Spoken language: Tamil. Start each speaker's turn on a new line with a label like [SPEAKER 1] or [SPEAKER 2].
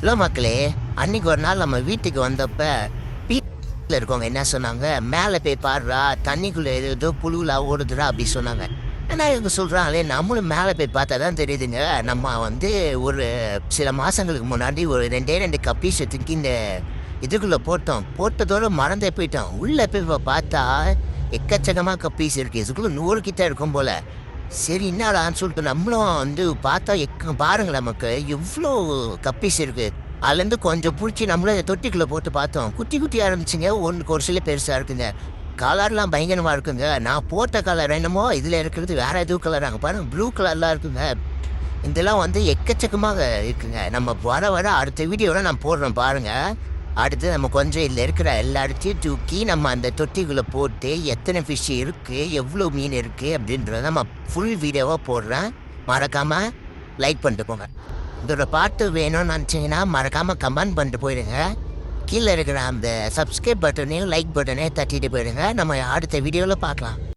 [SPEAKER 1] ஹலோ மக்களே, அன்னைக்கு ஒரு நாள் நம்ம வீட்டுக்கு வந்தப்ப வீட்டில் இருக்கவங்க என்ன சொன்னாங்க, மேலே போய் பாருடா தண்ணிக்குள்ளே ஏதோ புழுலாம் ஓடுதுடா அப்படி சொன்னாங்க. ஏன்னா இவங்க சொல்கிறாங்களே நம்மளும் மேலே போய் பார்த்தா தான் தெரியுதுங்க. நம்ம ஒரு சில மாதங்களுக்கு முன்னாடி ஒரு ரெண்டு கப்பீஸை தூக்கி இந்த இதுக்குள்ளே போட்டோம். போட்டதோடு மறந்தே போயிட்டோம். உள்ளே போய் இப்போ பார்த்தா எக்கச்சக்கமாக கப்பீஸ் இருக்குது. இதுக்குள்ளே 100 கிட்ட இருக்கும் போல். சரி என்னடான்னு சொல்லிட்டு நம்மளும் பார்த்தா பாருங்களேன் நமக்கு எவ்வளோ கப்பீஸ் இருக்குது. அதுலேருந்து கொஞ்சம் பிடிச்சி நம்மளும் தொட்டிக்குள்ளே போட்டு பார்த்தோம். குட்டி குட்டியாக இருந்துச்சுங்க. ஒன்றுக்கு ஒரு சில பெருசாக இருக்குங்க. கலர்லாம் பயங்கரமாக இருக்குங்க. நான் போட்ட கலர் என்னமோ இதில் இருக்கிறது வேறு எதுவும் கலர் அங்கே பாருங்கள் ப்ளூ கலர்லாம் இருக்குங்க. இதெல்லாம் எக்கச்சக்கமாக இருக்குங்க. நம்ம வர வர அடுத்த வீடியோவில் நான் போடுறோம் பாருங்கள். அடுத்து நம்ம கொஞ்சம் இதில் இருக்கிற எல்லா இடத்தையும் தூக்கி நம்ம அந்த தொட்டிக்குள்ளே போட்டு எத்தனை ஃபிஷ் இருக்குது, எவ்வளோ மீன் இருக்குது அப்படின்றத நம்ம ஃபுல் வீடியோவாக போடுறேன். மறக்காமல் லைக் பண்ணிட்டு போங்க. இதோட பாட்டு வேணும்னு நினச்சிங்கன்னா மறக்காமல் கமெண்ட் பண்ணிட்டு போயிடுங்க. கீழே இருக்கிற அந்த சப்ஸ்கிரைப் பட்டனையும் லைக் பட்டனையும் தட்டிட்டு போயிடுங்க. நம்ம அடுத்த வீடியோவில் பார்க்கலாம்.